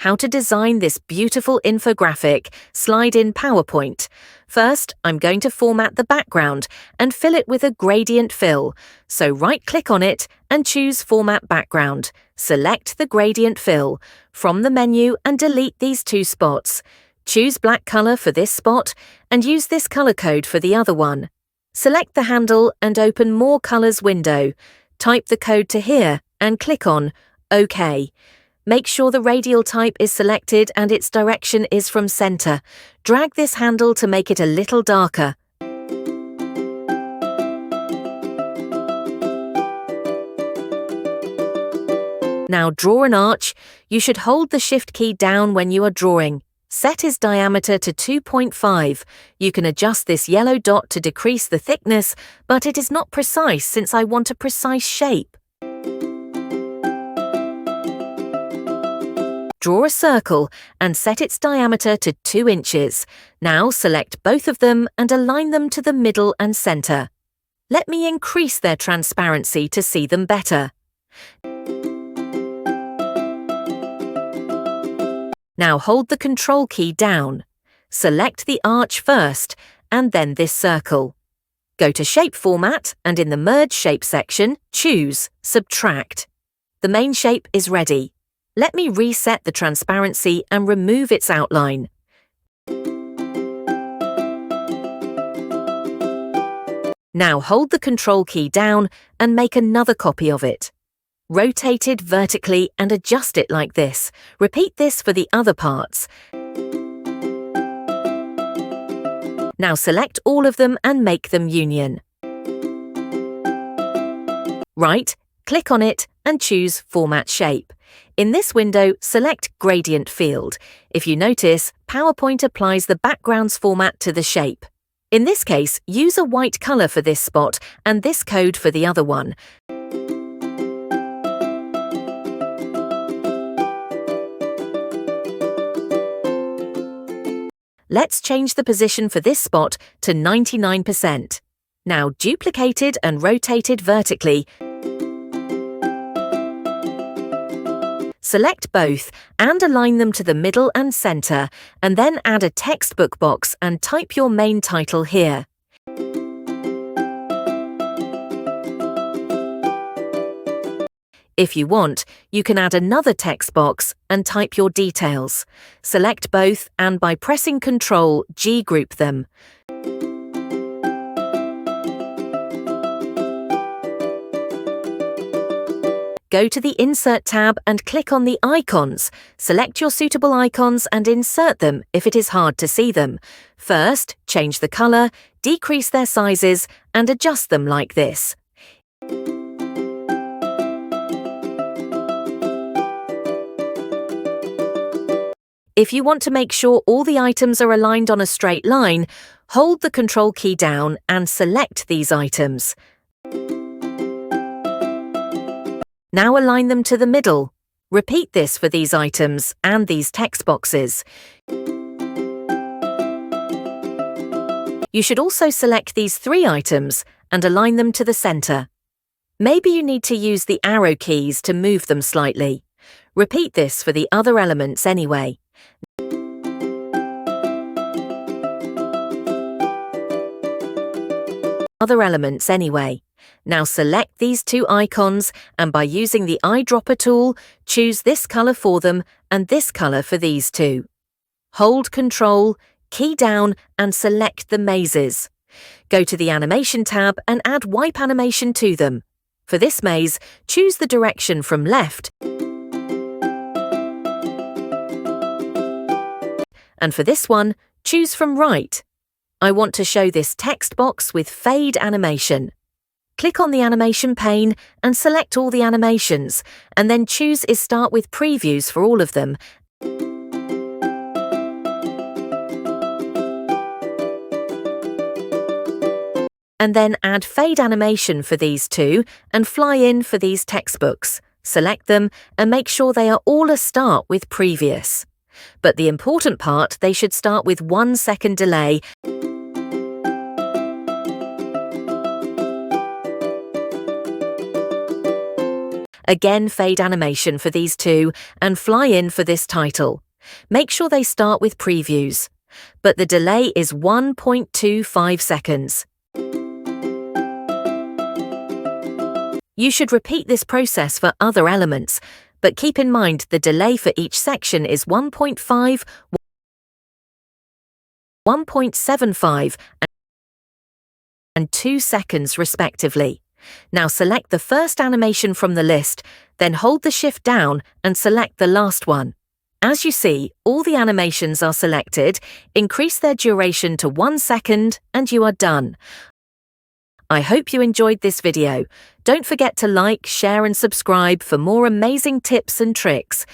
how to design this beautiful infographic slide in PowerPoint. First, I'm going to format the background and fill it with a gradient fill. So right-click on it and choose Format Background. Select the gradient fill from the menu and delete these two spots. Choose black color for this spot and use this color code for the other one. Select the handle and open More Colors window. Type the code to here and click on OK. Make sure the radial type is selected and its direction is from center. Drag this handle to make it a little darker. Now draw an arch. You should hold the Shift key down when you are drawing. Set its diameter to 2.5. You can adjust this yellow dot to decrease the thickness, but it is not precise since I want a precise shape. Draw a circle and set its diameter to 2 inches. Now select both of them and align them to the middle and center. Let me increase their transparency to see them better. Now hold the Control key down. Select the arch first and then this circle. Go to Shape Format and in the Merge Shape section, choose Subtract. The main shape is ready. Let me reset the transparency and remove its outline. Now hold the Control key down and make another copy of it. Rotate it vertically and adjust it like this. Repeat this for the other parts. Now select all of them and make them union. Right, click on it and choose Format Shape. In this window, select Gradient Field. If you notice, PowerPoint applies the background's format to the shape. In this case, use a white color for this spot and this code for the other one. Let's change the position for this spot to 99%. Now duplicate it and rotate it vertically. Select both and align them to the middle and center, and then add a textbook box and type your main title here. If you want, you can add another text box and type your details. Select both and by pressing Ctrl, G group them. Go to the Insert tab and click on the icons. Select your suitable icons and insert them if it is hard to see them. First, change the color, decrease their sizes, and adjust them like this. If you want to make sure all the items are aligned on a straight line, hold the Control key down and select these items. Now align them to the middle. Repeat this for these items and these text boxes. You should also select these 3 items and align them to the center. Maybe you need to use the arrow keys to move them slightly. Repeat this for the other elements anyway. Now select these 2 icons and by using the eyedropper tool, choose this color for them and this color for these 2. Hold Control, key down and select the mazes. Go to the Animation tab and add Wipe Animation to them. For this maze, choose the direction from left. And for this one, choose from right. I want to show this text box with Fade Animation. Click on the animation pane and select all the animations, and then choose is Start with Previews for all of them. And then add Fade Animation for these 2 and Fly In for these textbooks. Select them and make sure they are all a Start with Previous. But the important part, they should start with 1 second delay. Again, fade animation for these two and fly in for this title. Make sure they start with previews. But the delay is 1.25 seconds. You should repeat this process for other elements, but keep in mind the delay for each section is 1.5, 1.75, and 2 seconds respectively. Now select the first animation from the list, then hold the shift down and select the last one. As you see, all the animations are selected. Increase their duration to 1 second and you are done. I hope you enjoyed this video. Don't forget to like, share and subscribe for more amazing tips and tricks.